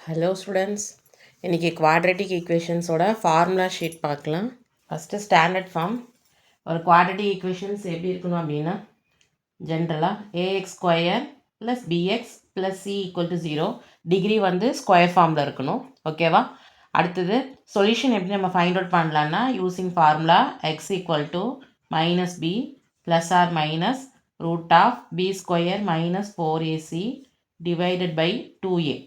Hello students, இன்றைக்கி quadratic ஈக்குவேஷன்ஸோட formula sheet பார்க்கலாம். First standard form. ஒரு குவாட்ரேட்டிக் ஈக்குவேஷன்ஸ் எப்படி இருக்கணும் அப்படின்னா, ஜென்ரலாக a x square plus b x plus c equal to 0, degree வந்து ஸ்கொயர் ஃபார்மில் இருக்கணும். ஓகேவா? அடுத்தது சொல்யூஷன் எப்படி நம்ம ஃபைண்ட் அவுட் பண்ணலான்னா, using formula x equal to minus b plus or minus root of b square minus 4ac divided by 2a.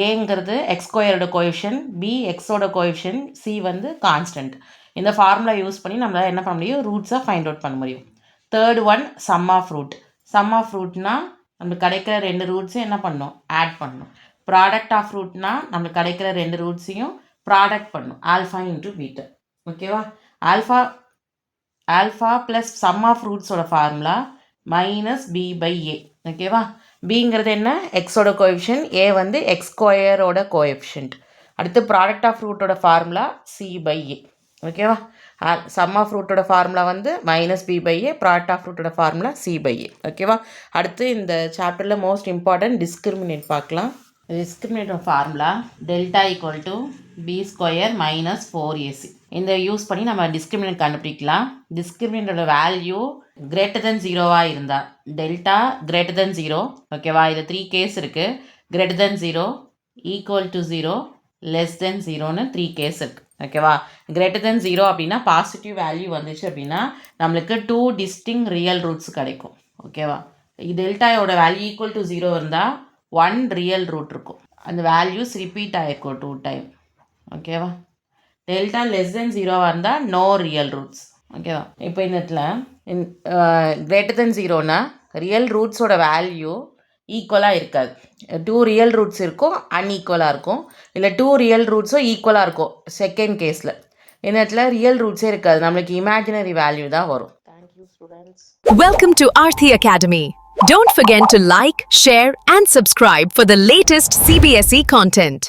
ஏங்கிறது x ஸ்கொயரோட கோஎஃபிஷியன்ட், பி எக்ஸோட கோஎஃபிஷியன்ட், சி வந்து கான்ஸ்டன்ட். இந்த ஃபார்முலா யூஸ் பண்ணி நம்மளால் என்ன பண்ண முடியும், ரூட்ஸை ஃபைண்ட் அவுட் பண்ண முடியும். Third one sum of root. Sum of ரூட்னா நம்மளுக்கு கிடைக்கிற ரெண்டு ரூட்ஸையும் என்ன பண்ணணும், ஆட் பண்ணணும். ப்ராடக்ட் ஆஃப் ரூட்னா நம்மளுக்கு கிடைக்கிற ரெண்டு ரூட்ஸையும் ப்ராடக்ட் பண்ணணும், ஆல்ஃபா இன்ட்டு பீட்டா. ஓகேவா? ஆல்ஃபா ப்ளஸ் சம் ஆஃப் ரூட்ஸோட formula minus b by a. ஓகேவா? பிங்கிறது என்ன, எக்ஸோட கோஎஃபிஷியன்ட், ஏ வந்து எக்ஸ் ஸ்கொயரோட கோஎஃபிஷியன்ட். அடுத்து ப்ராடக்ட் ஆஃப் ரூட்டோட ஃபார்முலா சி பை ஏ. ஓகேவா? சம் ஆஃப் ரூட்டோட ஃபார்முலா வந்து minus b by a, product of ரூட்டோட ஃபார்முலா சி பை ஏ. ஓகேவா? அடுத்து இந்த சாப்டரில் மோஸ்ட் இம்பார்ட்டன்ட் டிஸ்கிரிமினேட் பார்க்கலாம். டிஸ்கிரிமினேட்டோட formula delta equal to b square minus 4ac. இந்த யூஸ் பண்ணி நம்ம டிஸ்கிரிமினேட் கண்டுபிடிக்கலாம். டிஸ்கிரிமினேட்டோட வேல்யூ கிரேட்டர் தென் 0வாக இருந்தால் டெல்டா கிரேட்டர் தென் 0. ஓகேவா? இது 3 கேஸ் இருக்குது. Greater than 0, equal to 0, less than 0ன்னு 3 கேஸ் இருக்குது. ஓகேவா? கிரேட்டர் தென் 0 அப்படின்னா பாசிட்டிவ் வேல்யூ வந்துச்சு அப்படின்னா நம்மளுக்கு 2 டிஸ்டிங் ரியல் ரூட்ஸ் கிடைக்கும். ஓகேவா? டெல்டாயோட வேல்யூ ஈக்குவல் டு 0 இருந்தால் 1 ரியல் ரூட் இருக்கும். அந்த வேல்யூஸ் ரிப்பீட் ஆகிருக்கும் 2 டைம். ஓகேவா? டெல்டா லெஸ் தென் 0வாக இருந்தால் நோ ரியல் ரூட்ஸ். ஓகேவா? இப்போ இந்த இடத்துல கிரேட்டர் தென் 0னா ரியல் ரூட்ஸோட வேல்யூ ஈக்குவலாக இருக்காது. 2 ரியல் ரூட்ஸ் இருக்கும், அன்ஈக்குவலாக இருக்கும். இல்லை 2 ரியல் ரூட்ஸும் ஈக்குவலாக இருக்கும் செகண்ட் கேஸில். இந்த இடத்துல ரியல் ரூட்ஸே இருக்காது, நம்மளுக்கு இமேஜினரி வேல்யூ தான் வரும். Thank you students. Welcome to Aarthi Academy. Don't forget to like, share and subscribe for the latest CBSE content.